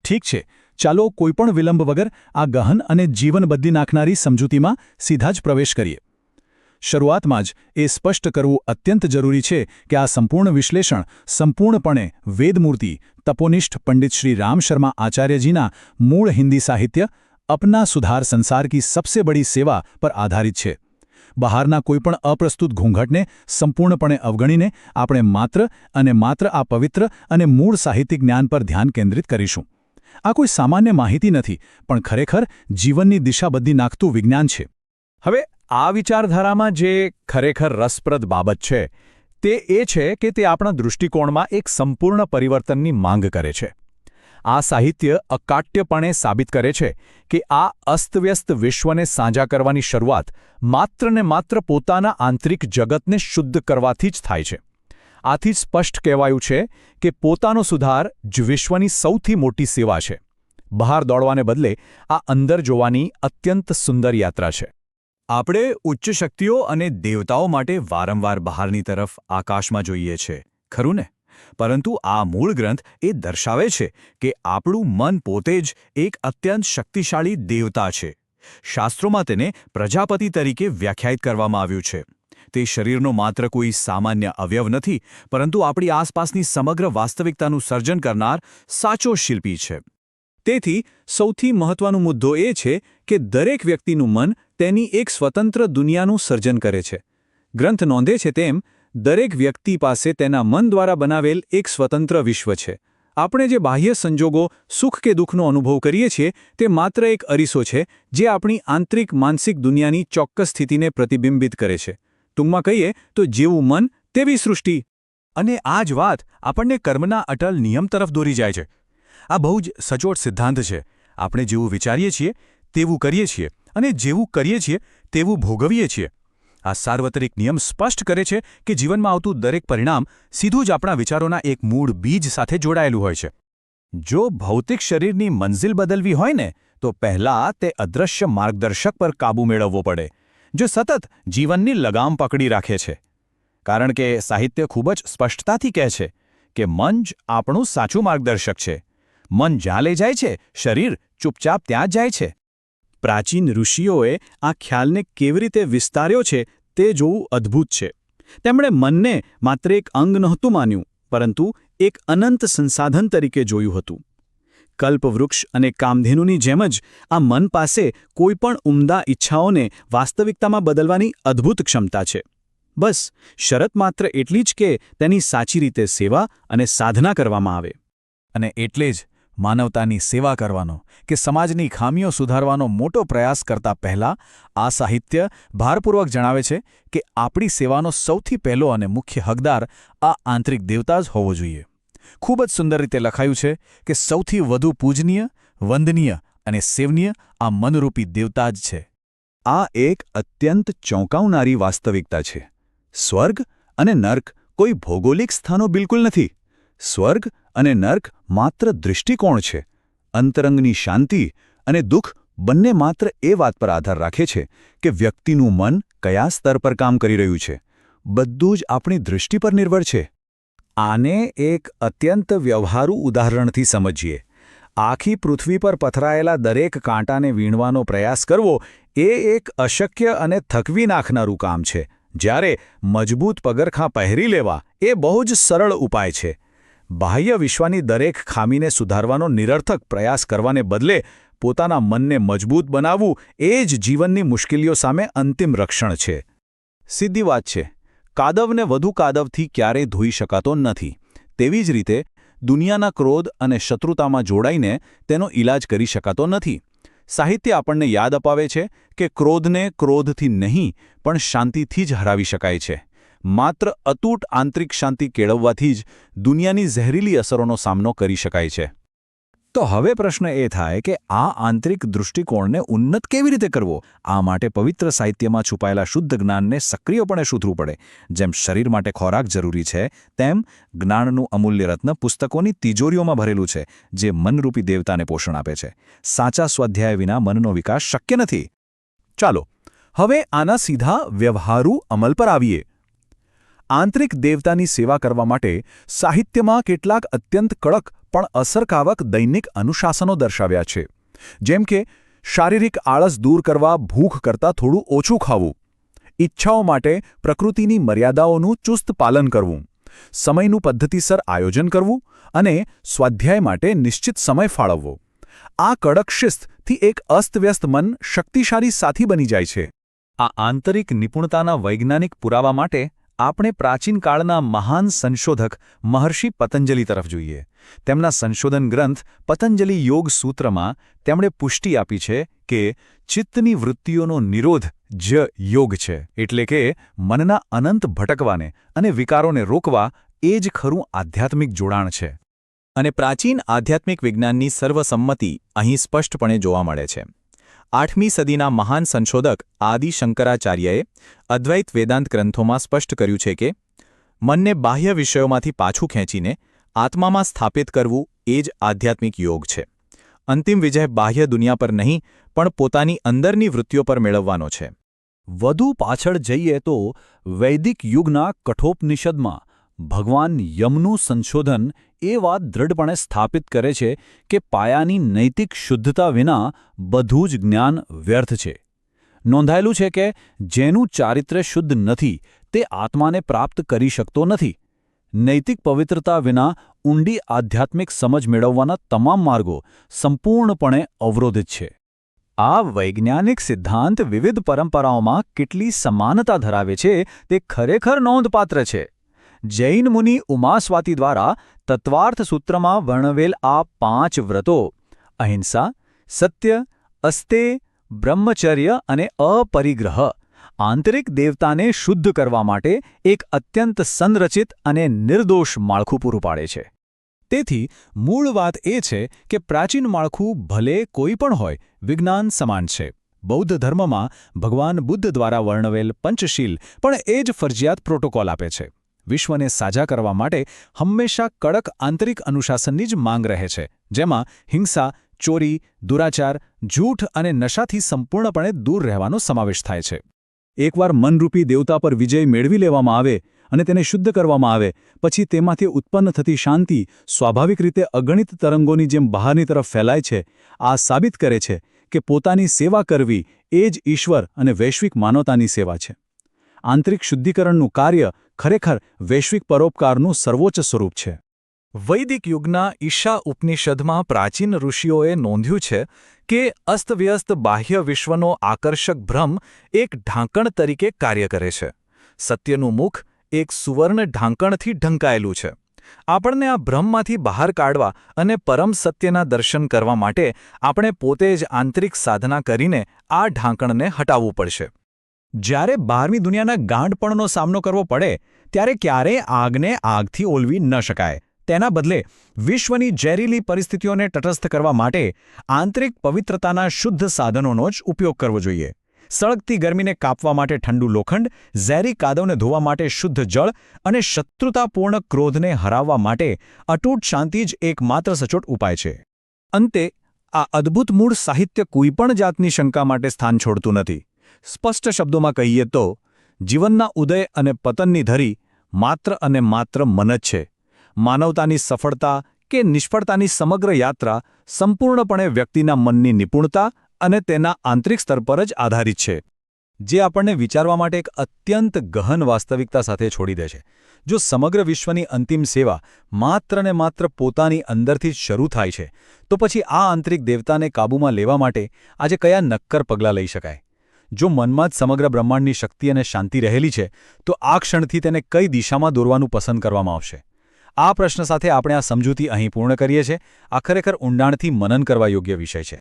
ઠીક છે, ચાલો કોઈપણ વિલંબ વગર આ ગહન અને જીવન બદલી નાખનારી સમજૂતીમાં સીધા જ પ્રવેશ કરીએ. શરૂઆતમાં જ એ સ્પષ્ટ કરવું અત્યંત જરૂરી છે કે આ સંપૂર્ણ વિશ્લેષણ સંપૂર્ણપણે વેદમૂર્તિ તપોનિષ્ઠ પંડિત શ્રી રામ શર્મા આચાર્યજીના મૂળ હિન્દી સાહિત્ય અપના સુધાર સંસાર કી સબસે બડી સેવા પર આધારિત છે. બહારના કોઈપણ અપ્રસ્તુત ઘૂંઘટને સંપૂર્ણપણે અવગણીને આપણે માત્ર અને માત્ર આ પવિત્ર અને મૂળ સાહિત્યિક જ્ઞાન પર ધ્યાન કેન્દ્રિત કરીશું. આ કોઈ સામાન્ય માહિતી નથી, પણ ખરેખર જીવનની દિશા બદલી નાખતું વિજ્ઞાન છે. હવે આ વિચારધારામાં જે ખરેખર રસપ્રદ બાબત છે તે એ છે કે તે આપણા દૃષ્ટિકોણમાં એક સંપૂર્ણ પરિવર્તનની માંગ કરે છે. આ સાહિત્ય અકાટ્યપણે સાબિત કરે છે કે આ અસ્તવ્યસ્ત વિશ્વને સાજા કરવાની શરૂઆત માત્ર ને માત્ર પોતાના આંતરિક જગતને શુદ્ધ કરવાથી જ થાય છે. આથી જ સ્પષ્ટ કહેવાયું છે કે પોતાનો સુધાર જ વિશ્વની સૌથી મોટી સેવા છે. બહાર દોડવાને બદલે આ અંદર જોવાની અત્યંત સુંદર યાત્રા છે. આપણે ઉચ્ચ શક્તિઓ અને દેવતાઓ માટે વારંવાર બહારની તરફ આકાશમાં જોઈએ છે, ખરું ને? પરંતુ આ મૂળ ગ્રંથ એ દર્શાવે છે કે આપણું મન પોતે જ એક અત્યંત શક્તિશાળી દેવતા છે. શાસ્ત્રોમાં તેને પ્રજાપતિ તરીકે વ્યાખ્યાયિત કરવામાં આવ્યું છે. તે શરીરનો માત્ર કોઈ સામાન્ય અવયવ નથી, પરંતુ આપણી આસપાસની સમગ્ર વાસ્તવિકતાનું સર્જન કરનાર સાચો શિલ્પી છે. તેથી સૌથી મહત્વનો મુદ્દો એ છે કે દરેક વ્યક્તિનું મન તેની એક સ્વતંત્ર દુનિયાનું સર્જન કરે છે. ગ્રંથ નોંધે છે તેમ દરેક વ્યક્તિ પાસે તેના મન દ્વારા બનાવેલ એક સ્વતંત્ર વિશ્વ છે. આપણે જે બાહ્ય સંજોગો સુખ કે દુઃખનો અનુભવ કરીએ છીએ તે માત્ર એક અરીસો છે જે આપણી આંતરિક માનસિક દુનિયાની ચોક્કસ સ્થિતિને પ્રતિબિંબિત કરે છે. ટૂંકમાં કહીએ તો જેવું મન તેવી સૃષ્ટિ. અને આ જ વાત આપણને કર્મના અટલ નિયમ તરફ દોરી જાય છે. આ બહુ જ સચોટ સિદ્ધાંત છે. આપણે જેવું વિચારીએ છીએ તેવું કરીએ છીએ, અને જેવું કરીએ છીએ તેવું ભોગવીએ છીએ. આ સાર્વત્રિક નિયમ સ્પષ્ટ કરે છે કે જીવનમાં આવતું દરેક પરિણામ સીધું જ આપણા વિચારોના એક મૂળ બીજ સાથે જોડાયેલું હોય છે. જો ભૌતિક શરીરની મંઝિલ બદલવી હોય ને તો પહેલાં તે અદૃશ્ય માર્ગદર્શક પર કાબૂ મેળવવો પડે, જો સતત જીવનની લગામ પકડી રાખે છે. કારણ કે સાહિત્ય ખૂબ જ સ્પષ્ટતાથી કહે છે કે મન જ આપણું સાચું માર્ગદર્શક છે. મન જ્યાં લઈ જાય છે, શરીર ચૂપચાપ ત્યાં જ જાય છે. પ્રાચીન ઋષિઓએ આ ખ્યાલને કેવી રીતે વિસ્તાર્યો છે તે જોવું અદ્ભુત છે. તેમણે મનને માત્ર એક અંગ નહોતું માન્યું, પરંતુ એક અનંત સંસાધન તરીકે જોયું હતું. કલ્પવૃક્ષ અને કામધેનુની જેમ જ આ મન પાસે કોઈપણ ઉમદા ઈચ્છાઓને વાસ્તવિકતામાં બદલવાની અદ્ભુત ક્ષમતા છે. બસ શરત માત્ર એટલી જ કે તેની સાચી રીતે સેવા અને સાધના કરવામાં આવે. અને એટલે જ માનવતાની સેવા કરવાનો કે સમાજની ખામીઓ સુધારવાનો મોટો પ્રયાસ કરતા પહેલા આ સાહિત્ય ભારપૂર્વક જણાવે છે કે આપણી સેવાનો સૌથી પહેલો અને મુખ્ય હકદાર આ આંતરિક દેવતા જ હોવો જોઈએ. ખૂબ જ સુંદર રીતે લખાયું છે કે સૌથી વધુ પૂજનીય, વંદનીય અને સેવનીય આ મનરૂપી દેવતા જ છે. આ એક અત્યંત ચોંકાવનારી વાસ્તવિકતા છે. સ્વર્ગ અને નર્ક કોઈ ભૌગોલિક સ્થાનો બિલકુલ નથી. સ્વર્ગ અને નર્ક માત્ર દૃષ્ટિકોણ છે. અંતરંગની શાંતિ અને દુઃખ બંને માત્ર એ વાત પર આધાર રાખે છે કે વ્યક્તિનું મન કયા સ્તર પર કામ કરી રહ્યું છે. બધું જ આપણી દૃષ્ટિ પર નિર્ભર છે. આને એક અત્યંત વ્યવહારુ ઉદાહરણથી સમજીએ. આખી પૃથ્વી પર પથરાયેલા દરેક કાંટાને વીણવાનો પ્રયાસ કરવો એ એક અશક્ય અને થકવી નાખનારું કામ છે, જ્યારે મજબૂત પગરખાં પહેરી લેવા એ બહુ જ સરળ ઉપાય છે. બાહ્ય વિશ્વની દરેક ખામીને સુધારવાનો નિરર્થક પ્રયાસ કરવાને બદલે પોતાના મનને મજબૂત બનાવવું એ જ જીવનની મુશ્કેલીઓ સામે અંતિમ રક્ષણ છે. સીધી વાત છે, કાદવને વધુ કાદવથી ક્યારેય ધોઈ શકાતો નથી. તેવી જ રીતે દુનિયાના ક્રોધ અને શત્રુતામાં જોડાઈને તેનો ઈલાજ કરી શકાતો નથી. સાહિત્ય આપણને યાદ અપાવે છે કે ક્રોધને ક્રોધથી નહીં પણ શાંતિથી જ હરાવી શકાય છે. માત્ર અતૂટ આંતરિક શાંતિ કેળવવાથી જ દુનિયાની ઝેરીલી અસરોનો સામનો કરી શકાય છે. તો હવે પ્રશ્ન એ થાય કે આ આંતરિક દૃષ્ટિકોણને ઉન્નત કેવી રીતે કરવો? આ માટે પવિત્ર સાહિત્યમાં છુપાયેલા શુદ્ધ જ્ઞાનને સક્રિયપણે શોધવું પડે. જેમ શરીર માટે ખોરાક જરૂરી છે, તેમ જ્ઞાનનું અમૂલ્ય રત્ન પુસ્તકોની તિજોરીઓમાં ભરેલું છે, જે મનરૂપી દેવતાને પોષણ આપે છે. સાચા સ્વાધ્યાય વિના મનનો વિકાસ શક્ય નથી. ચાલો હવે આના સીધા વ્યવહારુ અમલ પર આવીએ. આંતરિક દેવતાની સેવા કરવા માટે સાહિત્યમાં કેટલાક અત્યંત કડક પણ અસરકારક દૈનિક અનુશાસનો દર્શાવ્યા છે. જેમ કે શારીરિક આળસ દૂર કરવા ભૂખ કરતાં થોડું ઓછું ખાવું, ઈચ્છાઓ માટે પ્રકૃતિની મર્યાદાઓનું ચુસ્ત પાલન કરવું, સમયનું પદ્ધતિસર આયોજન કરવું અને સ્વાધ્યાય માટે નિશ્ચિત સમય ફાળવવો. આ કડક શિસ્તથી એક અસ્તવ્યસ્ત મન શક્તિશાળી સાથી બની જાય છે. આ આંતરિક નિપુણતાના વૈજ્ઞાનિક પુરાવા માટે આપણે પ્રાચીન કાળના મહાન સંશોધક મહર્ષિ પતંજલિ તરફ જોઈએ. તેમના સંશોધન ગ્રંથ પતંજલિ યોગ સૂત્રમાં તેમણે પુષ્ટિ આપી છે કે ચિત્તની વૃત્તિઓનો નિરોધ જ યોગ છે. એટલે કે મનના અનંત ભટકવાને અને વિકારોને રોકવા એ જ ખરું આધ્યાત્મિક જોડાણ છે. અને પ્રાચીન આધ્યાત્મિક વિજ્ઞાનની સર્વસંમતિ અહીં સ્પષ્ટપણે જોવા મળે છે. 8મી સદીના મહાન સંશોધક આદિ શંકરાચાર્યએ અદ્વૈત વેદાંત ગ્રંથોમાં સ્પષ્ટ કર્યું છે કે મનને બાહ્ય વિષયોમાંથી પાછું ખેંચીને આત્મામાં સ્થાપિત કરવું એ જ આધ્યાત્મિક યોગ છે. અંતિમ વિજય બાહ્ય દુનિયા પર નહીં પણ પોતાની અંદરની વૃત્તિઓ પર મેળવવાનો છે. વધુ પાછળ જઈએ તો વૈદિક યુગના કઠોપનિષદમાં ભગવાન યમનું સંશોધન એ વાત દ્રઢપણે સ્થાપિત કરે છે કે પાયાની નૈતિક શુદ્ધતા વિના બધું જ જ્ઞાન વ્યર્થ છે. નોંધાયેલું છે કે જેનું ચારિત્ર્ય શુદ્ધ નથી તે આત્માને પ્રાપ્ત કરી શકતો નથી. નૈતિક પવિત્રતા વિના ઊંડી આધ્યાત્મિક સમજ મેળવવાના તમામ માર્ગો સંપૂર્ણપણે અવરોધિત છે. આ વૈજ્ઞાનિક સિદ્ધાંત વિવિધ પરંપરાઓમાં કેટલી સમાનતા ધરાવે છે તે ખરેખર નોંધપાત્ર છે. જૈન મુનિ ઉમાસ્વાતિ દ્વારા તત્વાર્થ સૂત્રમાં વર્ણવેલ આ 5 વ્રતો અહિંસા, સત્ય, અસ્તેય, બ્રહ્મચર્ય અને અપરિગ્રહ આંતરિક દેવતાને શુદ્ધ કરવા માટે એક અત્યંત સંરચિત અને નિર્દોષ માળખું પૂરું પાડે છે. તેથી મૂળ વાત એ છે કે પ્રાચીન માળખું ભલે કોઈ પણ હોય, વિજ્ઞાન સમાન છે. બૌદ્ધ ધર્મમાં ભગવાન બુદ્ધ દ્વારા વર્ણવેલ પંચશીલ પણ એ જ ફરજિયાત પ્રોટોકોલ આપે છે. વિશ્વને સાજા કરવા માટે હંમેશા કડક આંતરિક અનુશાસનની જ માંગ રહે છે, જેમાં હિંસા, ચોરી, દુરાચાર, જૂઠ અને નશાથી સંપૂર્ણપણે દૂર રહેવાનો સમાવેશ થાય છે. એકવાર મનરૂપી દેવતા પર વિજય મેળવી લેવામાં આવે અને તેને શુદ્ધ કરવામાં આવે પછી તેમાંથી ઉત્પન્ન થતી શાંતિ સ્વાભાવિક રીતે અગણિત તરંગોની જેમ બહારની તરફ ફેલાય છે. આ સાબિત કરે છે કે પોતાની સેવા કરવી એ જ ઈશ્વર અને વૈશ્વિક માનવતાની સેવા છે. આંતરિક શુદ્ધિકરણનું કાર્ય ખરેખર વૈશ્વિક પરોપકારનું સર્વોચ્ચ સ્વરૂપ છે. વૈદિક યુગના ઈશા ઉપનિષદમાં પ્રાચીન ઋષિઓએ નોંધ્યું છે કે અસ્તવ્યસ્ત બાહ્ય વિશ્વનો આકર્ષક ભ્રમ એક ઢાંકણ તરીકે કાર્ય કરે છે. સત્યનું મુખ એક સુવર્ણ ઢાંકણથી ઢંકાયેલું છે. આપણને આ ભ્રમમાંથી બહાર કાઢવા અને પરમ સત્યના દર્શન કરવા માટે આપણે પોતે જ આંતરિક સાધના કરીને આ ઢાંકણને હટાવવું પડશે. જ્યારે બહારની દુનિયાના ગાંડપણનો સામનો કરવો પડે ત્યારે ક્યારેય આગને આગથી ઓલવી ન શકાય. તેના બદલે વિશ્વની ઝેરીલી પરિસ્થિતિઓને તટસ્થ કરવા માટે આંતરિક પવિત્રતાના શુદ્ધ સાધનોનો જ ઉપયોગ કરવો જોઈએ. સળગતી ગરમીને કાપવા માટે ઠંડુ લોખંડ, ઝેરી કાદવને ધોવા માટે શુદ્ધ જળ અને શત્રુતાપૂર્ણ ક્રોધને હરાવવા માટે અતૂટ શાંતિ જ એકમાત્ર સચોટ ઉપાય છે. અંતે આ અદ્ભુત મૂળ સાહિત્ય કોઈપણ જાતની શંકા માટે સ્થાન છોડતું નથી. સ્પષ્ટ શબ્દોમાં કહીએ તો જીવનના ઉદય અને પતનની ધરી માત્ર અને માત્ર મન જ છે. માનવતાની સફળતા કે નિષ્ફળતાની સમગ્ર યાત્રા સંપૂર્ણપણે વ્યક્તિના મનની નિપુણતા અને તેના આંતરિક સ્તર પર જ આધારિત છે. જે આપણને વિચારવા માટે એક અત્યંત ગહન વાસ્તવિકતા સાથે છોડી દે છે. જો સમગ્ર વિશ્વની અંતિમ સેવા માત્ર ને માત્ર પોતાની અંદરથી જ શરૂ થાય છે તો પછી આ આંતરિક દેવતાને કાબૂમાં લેવા માટે આજે કયા નક્કર પગલાં લઈ શકાય? જો મનમાં જ સમગ્ર બ્રહ્માંડની શક્તિ અને શાંતિ રહેલી છે તો આ ક્ષણથી તેને કઈ દિશામાં દોરવાનું પસંદ કરવામાં આવશે? આ પ્રશ્ન સાથે આપણે આ સમજૂતી અહીં પૂર્ણ કરીએ છીએ. આ ખરેખર ઊંડાણથી મનન કરવા યોગ્ય વિષય છે.